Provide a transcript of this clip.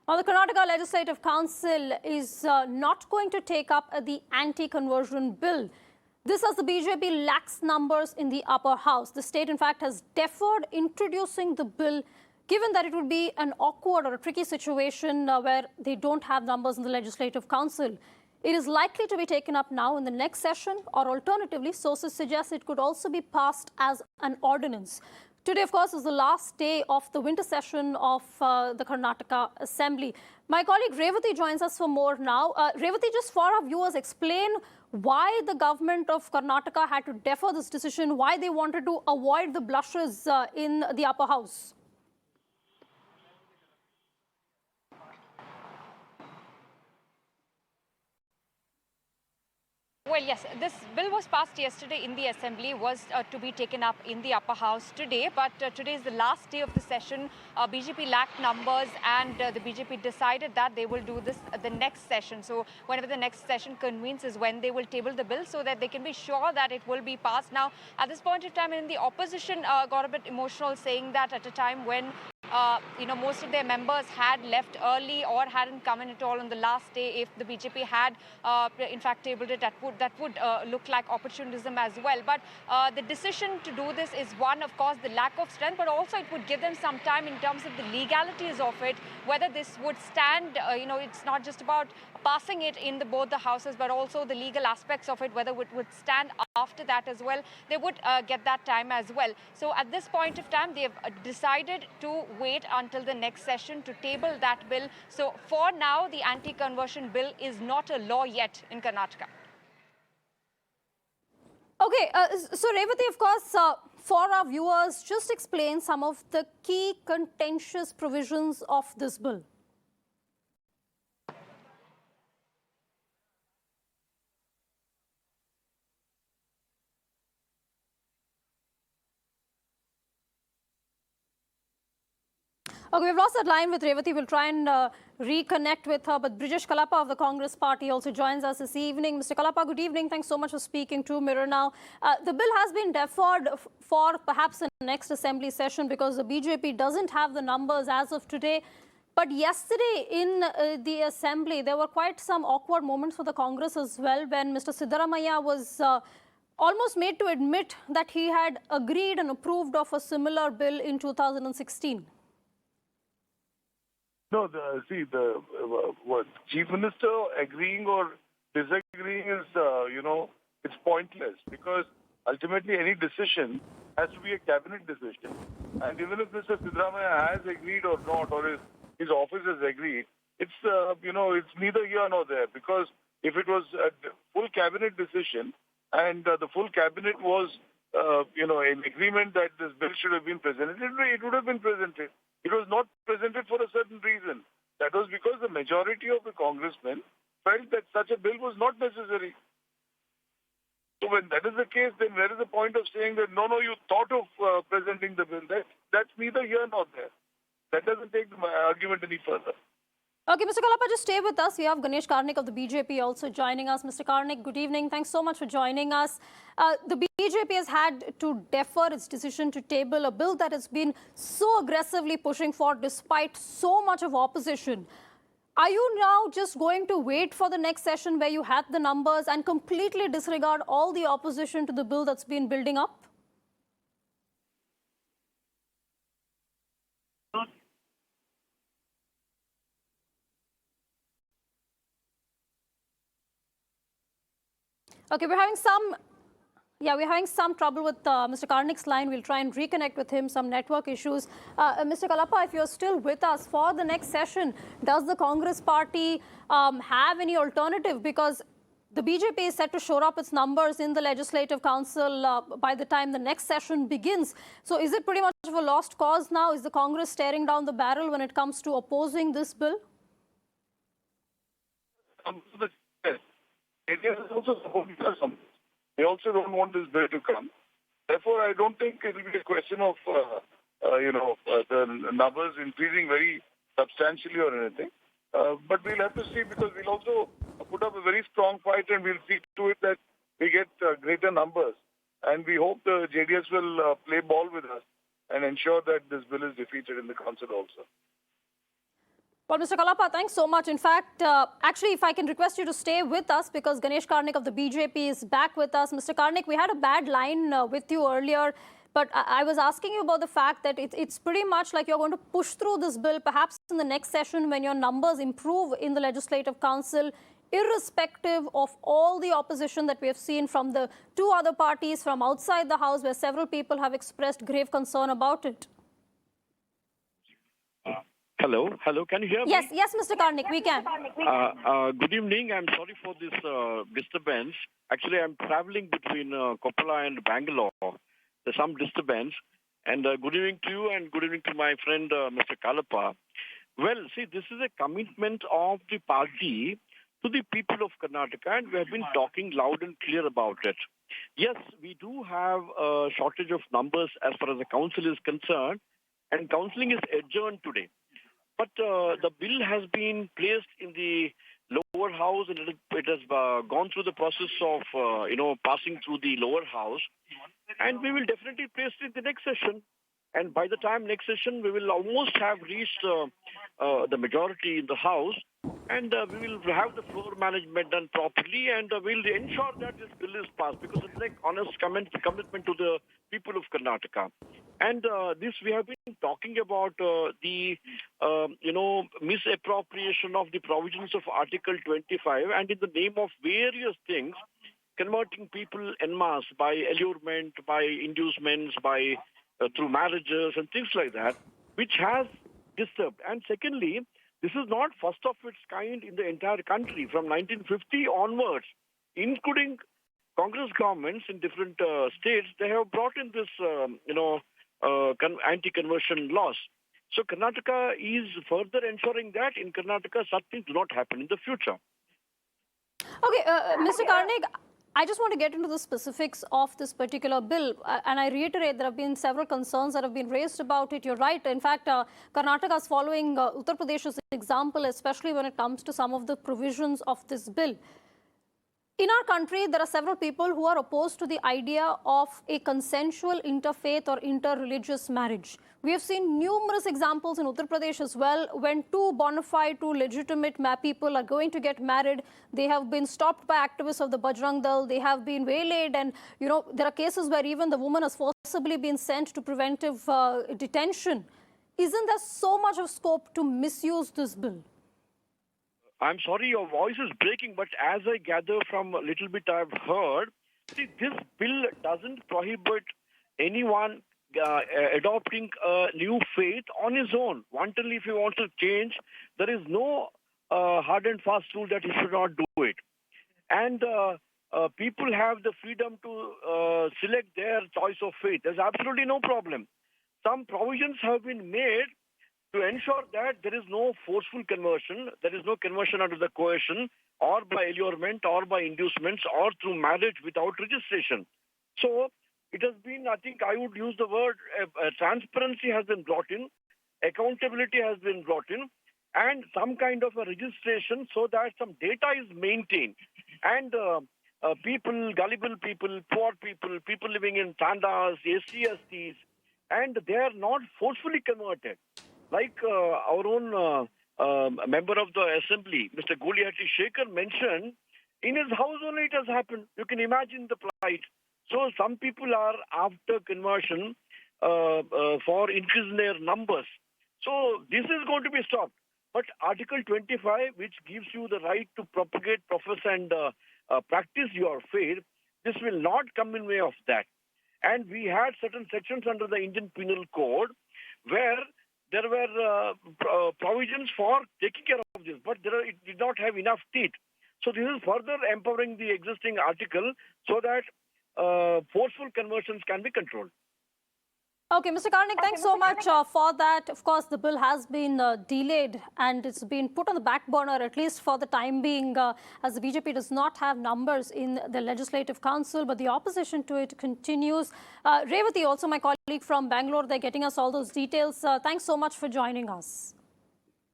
Now, the Karnataka Legislative Council is not going to take up the anti-conversion bill. This as the BJP lacks numbers in the upper house. The state, in fact, has deferred introducing the bill, given that it would be an awkward or a tricky situation where they don't have numbers in the Legislative Council. It is likely to be taken up now in the next session, or alternatively, sources suggest it could also be passed as an ordinance. Today, of course, is the last day of the winter session of the Karnataka Assembly. My colleague Revati joins us for more now. Revati, just for our viewers, explain why the government of Karnataka had to defer this decision, why they wanted to avoid the blushes in the upper house. Well, yes, this bill was passed yesterday in the Assembly, was to be taken up in the upper house today. But today is the last day of the session. BJP lacked numbers and the BJP decided that they will do this the next session. So whenever the next session convenes is when they will table the bill so that they can be sure that it will be passed. Now, at this point in time, in the opposition got a bit emotional, saying that at a time when most of their members had left early or hadn't come in at all on the last day, if the BJP had, in fact, tabled it, that would look like opportunism as well. But the decision to do this is one, of course, the lack of strength, but also it would give them some time in terms of the legalities of it, whether this would stand, it's not just about passing it in both the houses, but also the legal aspects of it, whether it would stand after that as well. They would get that time as well. So at this point of time, they have decided to wait until the next session to table that bill. So for now, the anti-conversion bill is not a law yet in Karnataka. Okay, so Revati, of course, for our viewers, just explain some of the key contentious provisions of this bill. Okay, we've lost that line with Revati. We'll try and reconnect with her. But Brijesh Kalapa of the Congress Party also joins us this evening. Mr. Kalapa, good evening. Thanks so much for speaking to Mirror Now. The bill has been deferred for perhaps the next assembly session because the BJP doesn't have the numbers as of today. But yesterday in the assembly, there were quite some awkward moments for the Congress as well when Mr. Siddaramaiah was almost made to admit that he had agreed and approved of a similar bill in 2016. No, what Chief Minister agreeing or disagreeing is, it's pointless because ultimately any decision has to be a cabinet decision. And even if Mr. Siddaramaiah has agreed or not, or his office has agreed, it's neither here nor there, because if it was a full cabinet decision and the full cabinet was, in agreement that this bill should have been presented, it would have been presented. It was not presented for a certain reason. That was because the majority of the congressmen felt that such a bill was not necessary. So when that is the case, then where is the point of saying that, no, you thought of presenting the bill? That's neither here nor there. That doesn't take the argument any further. Okay, Mr. Kalapa, just stay with us. We have Ganesh Karnik of the BJP also joining us. Mr. Karnik, good evening. Thanks so much for joining us. The BJP has had to defer its decision to table a bill that has been so aggressively pushing for despite so much of opposition. Are you now just going to wait for the next session where you had the numbers and completely disregard all the opposition to the bill that's been building up? Okay, we're having some trouble with Mr. Karnik's line. We'll try and reconnect with him, some network issues. Mr. Kalapa, if you're still with us for the next session, does the Congress Party have any alternative? Because the BJP is set to shore up its numbers in the Legislative Council by the time the next session begins. So is it pretty much of a lost cause now? Is the Congress staring down the barrel when it comes to opposing this bill? India is also supporting us. They also don't want this bill to come. Therefore, I don't think it will be a question of, the numbers increasing very substantially or anything. But we'll have to see, because we'll also put up a very strong fight and we'll see to it that we get greater numbers. And we hope the JDS will play ball with us and ensure that this bill is defeated in the council also. Well, Mr. Kalapa, thanks so much. In fact, actually, if I can request you to stay with us because Ganesh Karnik of the BJP is back with us. Mr. Karnik, we had a bad line with you earlier, but I was asking you about the fact that it's pretty much like you're going to push through this bill, perhaps in the next session when your numbers improve in the Legislative Council, irrespective of all the opposition that we have seen from the two other parties from outside the House, where several people have expressed grave concern about it. Hello, can you hear me? Yes, Mr. Karnik, we can. Good evening. I'm sorry for this disturbance. Actually, I'm traveling between Koppala and Bangalore. There's some disturbance. And good evening to you and good evening to my friend Mr. Kalapa. Well, see, this is a commitment of the party to the people of Karnataka, and we have been talking loud and clear about it. Yes, we do have a shortage of numbers as far as the council is concerned, and counseling is adjourned today. But the bill has been placed in the lower house, and it has gone through the process of, passing through the lower house. And we will definitely place it in the next session. And by the time next session, we will almost have reached the majority in the house. And we will have the floor management done properly, and we'll ensure that this bill is passed because it's like honest commitment to the people of Karnataka. And this we have been talking about the misappropriation of the provisions of Article 25, and in the name of various things, converting people en masse by allurement, by inducements, by through marriages and things like that, which has disturbed. And secondly, this is not first of its kind in the entire country. From 1950 onwards, including Congress governments in different states, they have brought in this, anti-conversion laws. So Karnataka is further ensuring that in Karnataka such things do not happen in the future. Okay, Mr. Karnik, I just want to get into the specifics of this particular bill. And I reiterate, there have been several concerns that have been raised about it. You're right. In fact, Karnataka is following Uttar Pradesh's example, especially when it comes to some of the provisions of this bill. In our country, there are several people who are opposed to the idea of a consensual interfaith or interreligious marriage. We have seen numerous examples in Uttar Pradesh as well. When two bona fide, two legitimate people are going to get married, they have been stopped by activists of the Bajrang Dal. They have been waylaid, and there are cases where even the woman has forcibly been sent to preventive detention. Isn't there so much of scope to misuse this bill? I'm sorry, your voice is breaking, but as I gather from a little bit I've heard, see, this bill doesn't prohibit anyone adopting a new faith on his own. Wantonly, if he wants to change, there is no hard and fast rule that he should not do it. And people have the freedom to select their choice of faith. There's absolutely no problem. Some provisions have been made to ensure that there is no forceful conversion, there is no conversion under the coercion or by allurement or by inducements or through marriage without registration. So it has been, I think I would use the word, transparency has been brought in, accountability has been brought in, and some kind of a registration so that some data is maintained. And people, gullible people, poor people, people living in tandas, SCSTs, and they are not forcefully converted. Like our own member of the assembly, Mr. Goliati Shekhar mentioned, in his house only it has happened. You can imagine the plight. So some people are after conversion for increasing their numbers. So this is going to be stopped. But Article 25, which gives you the right to propagate, profess and practice your faith, this will not come in way of that. And we had certain sections under the Indian Penal Code where there were provisions for taking care of this, but it did not have enough teeth. So this is further empowering the existing article so that forceful conversions can be controlled. Okay, Mr. Karnik, thanks so much for that. Of course, the bill has been delayed and it's been put on the back burner, at least for the time being, as the BJP does not have numbers in the Legislative Council, but the opposition to it continues. Revati, also my colleague from Bangalore, they're getting us all those details. Thanks so much for joining us.